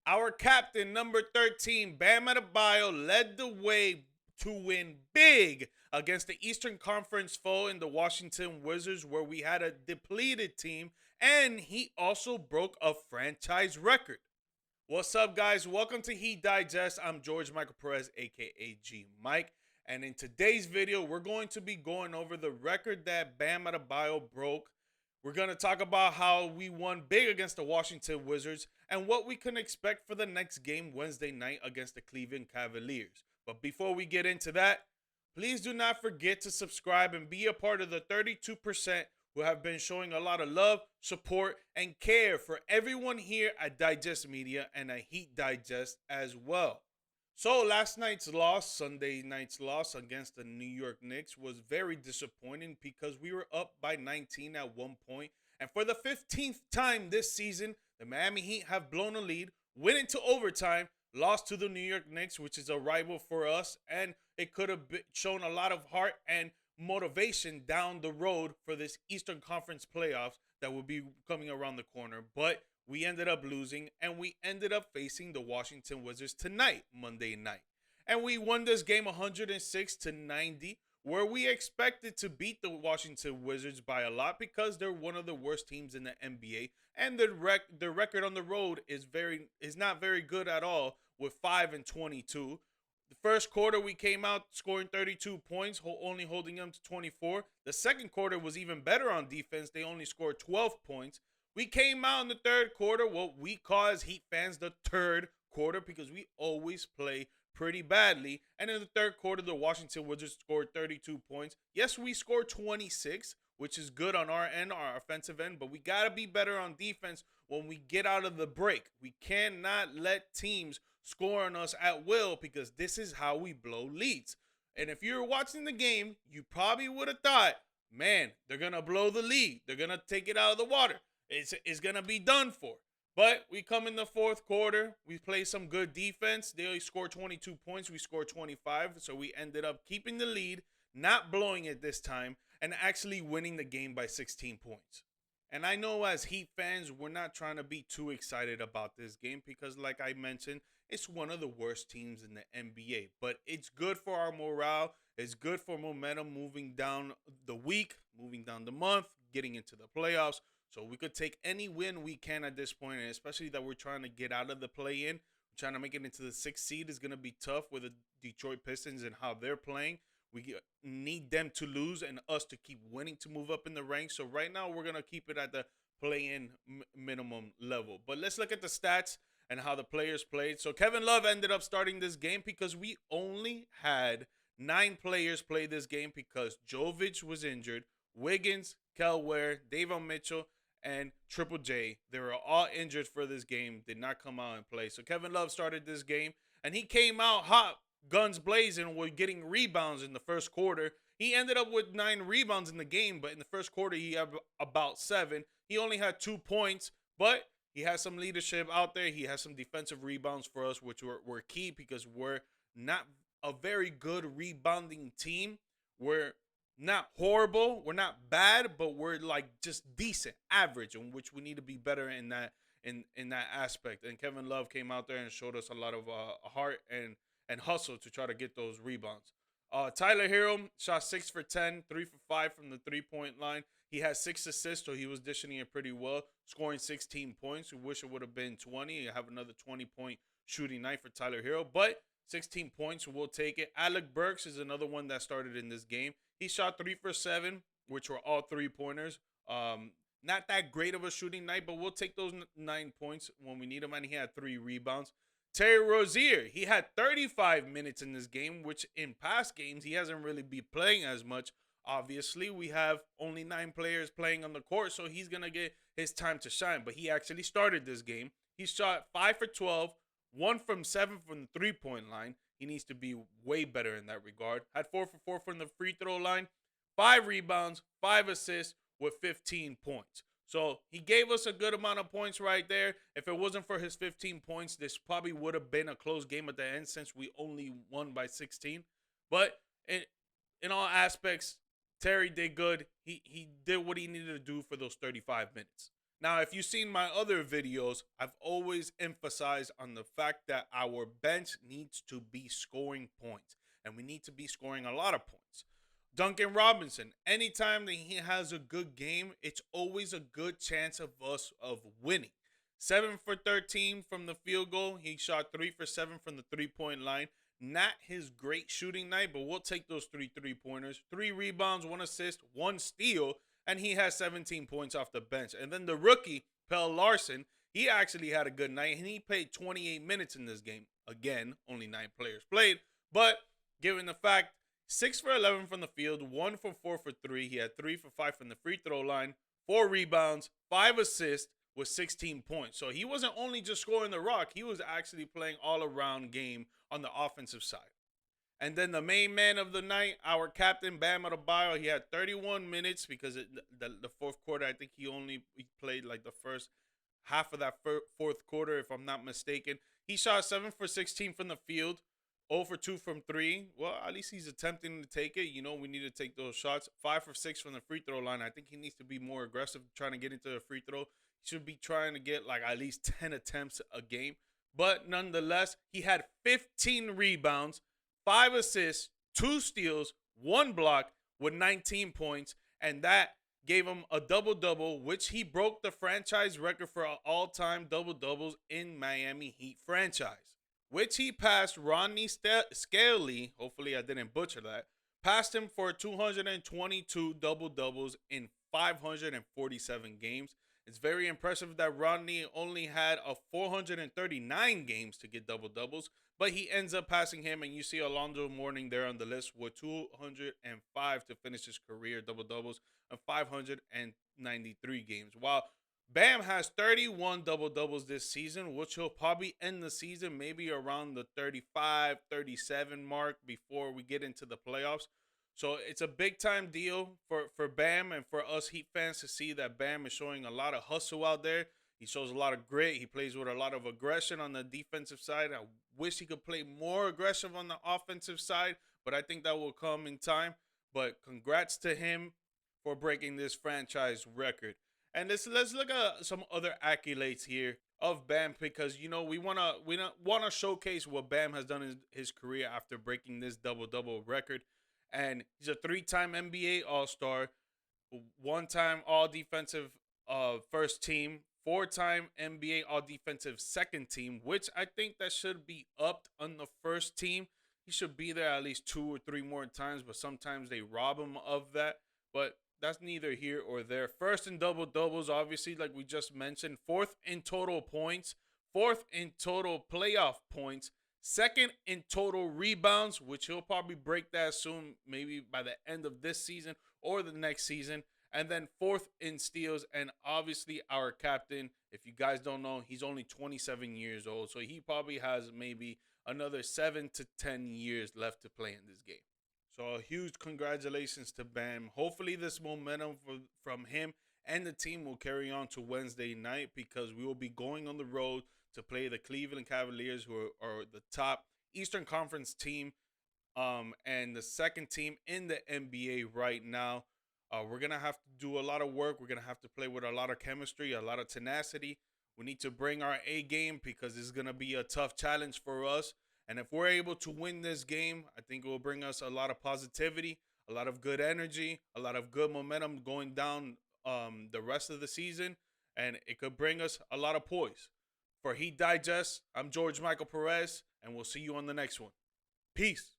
Our captain, number 13, Bam Adebayo, led the way to win big against the Eastern Conference foe in the Washington Wizards, where we had a depleted team, and he also broke a franchise record. What's up, guys? Welcome to Heat Digest. I'm George Michael Perez, aka G Mike, and in today's video, we're going to be going over the record that Bam Adebayo broke. We're going to talk about how we won big against the Washington Wizards and what we can expect for the next game Wednesday night against the Cleveland Cavaliers. But before we get into that, please do not forget to subscribe and be a part of the 32% who have been showing a lot of love, support, and care for everyone here at Digest Media and at Heat Digest as well. So last night's loss, Sunday night's loss against the New York Knicks was very disappointing because we were up by 19 at one point. And for the 15th time this season, the Miami Heat have blown a lead, went into overtime, lost to the New York Knicks, which is a rival for us, and it could have shown a lot of heart and motivation down the road for this Eastern Conference playoffs that will be coming around the corner. But we ended up losing, and we ended up facing the Washington Wizards tonight, Monday night. And we won this game 106-90, where we expected to beat the Washington Wizards by a lot because they're one of the worst teams in the NBA, and the record on the road is not very good at all with 5-22. The first quarter, we came out scoring 32 points, only holding them to 24. The second quarter was even better on defense. They only scored 12 points. We came out in the third quarter, what we call as Heat fans the third quarter, because we always play pretty badly. And in the third quarter, the Washington Wizards scored 32 points. Yes, we scored 26, which is good on our end, our offensive end, but we got to be better on defense when we get out of the break. We cannot let teams score on us at will because this is how we blow leads. And if you're watching the game, you probably would have thought, man, they're going to blow the lead. They're going to take it out of the water. It's going to be done for. But we come in the fourth quarter. We play some good defense. They only scored 22 points. We scored 25. So we ended up keeping the lead, not blowing it this time, and actually winning the game by 16 points. And I know as Heat fans, we're not trying to be too excited about this game because, like I mentioned, it's one of the worst teams in the NBA. But it's good for our morale. It's good for momentum moving down the week, moving down the month, getting into the playoffs. So we could take any win we can at this point, and especially that we're trying to get out of the play-in. Trying to make it into the 6th seed is going to be tough with the Detroit Pistons and how they're playing. We need them to lose and us to keep winning to move up in the ranks. So right now we're going to keep it at the play-in minimum level. But let's look at the stats and how the players played. So Kevin Love ended up starting this game because we only had 9 players play this game because Jovic was injured, Wiggins, Kel Ware, Davion Mitchell, and Triple J. They were all injured for this game, did not come out and play. So Kevin Love started this game, and he came out hot, guns blazing, with getting rebounds in the first quarter. He ended up with 9 rebounds in the game, but in the first quarter, he had about 7. He only had 2 points, but he has some leadership out there. He has some defensive rebounds for us, which were key because we're not a very good rebounding team. We're not horrible, we're not bad, but we're like just decent, average, in which we need to be better in that aspect. And Kevin Love came out there and showed us a lot of heart and hustle to try to get those rebounds. Tyler Hero shot 6 for 10, 3 for 5 from the 3-point line. He has 6 assists, so he was dishing it pretty well, scoring 16 points. We wish it would have been 20. You have another 20-point shooting night for Tyler Hero, but 16 points, we'll take it. Alec Burks is another one that started in this game. He shot 3 for 7, which were all 3-pointers. Not that great of a shooting night, but we'll take those 9 points when we need them, and he had 3 rebounds. Terry Rozier, he had 35 minutes in this game, which in past games, he hasn't really been playing as much. Obviously, we have only 9 players playing on the court, so he's going to get his time to shine. But he actually started this game. He shot 5 for 12, 1 from 7 from the 3-point line. He needs to be way better in that regard. Had 4 for 4 from the free throw line, 5 rebounds, 5 assists with 15 points. So he gave us a good amount of points right there. If it wasn't for his 15 points, this probably would have been a close game at the end since we only won by 16. But in all aspects, Terry did good. He did what he needed to do for those 35 minutes. Now, if you've seen my other videos, I've always emphasized on the fact that our bench needs to be scoring points, and we need to be scoring a lot of points. Duncan Robinson, anytime that he has a good game, it's always a good chance of us of winning. 7 for 13 from the field goal. He shot 3 for 7 from the 3-point line. Not his great shooting night, but we'll take those 3 3-pointers. 3 rebounds, 1 assist, 1 steal, and he has 17 points off the bench. And then the rookie, Pell Larson, he actually had a good night, and he played 28 minutes in this game. Again, only 9 players played, but given the fact 6 for 11 from the field, 1 for 4 for 3. He had 3 for 5 from the free throw line, 4 rebounds, 5 assists with 16 points. So he wasn't only just scoring the rock, he was actually playing all around game on the offensive side. And then the main man of the night, our captain, Bam Adebayo, he had 31 minutes because the fourth quarter, I think he played like the first half of that fourth quarter, if I'm not mistaken. He shot 7 for 16 from the field, 0 for 2 from 3. Well, at least he's attempting to take it. You know, we need to take those shots. 5 for 6 from the free throw line. I think he needs to be more aggressive trying to get into the free throw. He should be trying to get like at least 10 attempts a game. But nonetheless, he had 15 rebounds, 5 assists, 2 steals, 1 block with 19 points. And that gave him a double-double, which he broke the franchise record for all-time double-doubles in Miami Heat franchise, which he passed Rodney Staley, hopefully I didn't butcher that, passed him for 222 double-doubles in 547 games. It's very impressive that Rodney only had 439 games to get double-doubles, but he ends up passing him, and you see Alonzo Mourning there on the list with 205 to finish his career double-doubles of 593 games. While Bam has 31 double-doubles this season, which he'll probably end the season maybe around the 35, 37 mark before we get into the playoffs. So it's a big-time deal for Bam and for us Heat fans to see that Bam is showing a lot of hustle out there. He shows a lot of grit. He plays with a lot of aggression on the defensive side. I wish he could play more aggressive on the offensive side, but I think that will come in time. But congrats to him for breaking this franchise record. And let's look at some other accolades here of Bam, because you know we wanna showcase what Bam has done in his career after breaking this double-double record. And he's a 3-time NBA All-Star, 1-time All-Defensive first team, 4-time NBA All-Defensive second team, which I think that should be upped on the first team. He should be there at least 2 or 3 more times, but sometimes they rob him of that. But that's neither here or there. First in double-doubles, obviously, like we just mentioned. 4th in total points. 4th in total playoff points. 2nd in total rebounds, which he'll probably break that soon, maybe by the end of this season or the next season. And then 4th in steals. And obviously our captain, if you guys don't know, he's only 27 years old. So he probably has maybe another 7 to 10 years left to play in this game. So a huge congratulations to Bam. Hopefully this momentum from him and the team will carry on to Wednesday night, because we will be going on the road to play the Cleveland Cavaliers, who are the top Eastern Conference team and the second team in the NBA right now. We're going to have to do a lot of work. We're going to have to play with a lot of chemistry, a lot of tenacity. We need to bring our A game, because it's going to be a tough challenge for us. And if we're able to win this game, I think it will bring us a lot of positivity, a lot of good energy, a lot of good momentum going down the rest of the season. And it could bring us a lot of poise. For Heat Digest, I'm George Michael Perez, and we'll see you on the next one. Peace.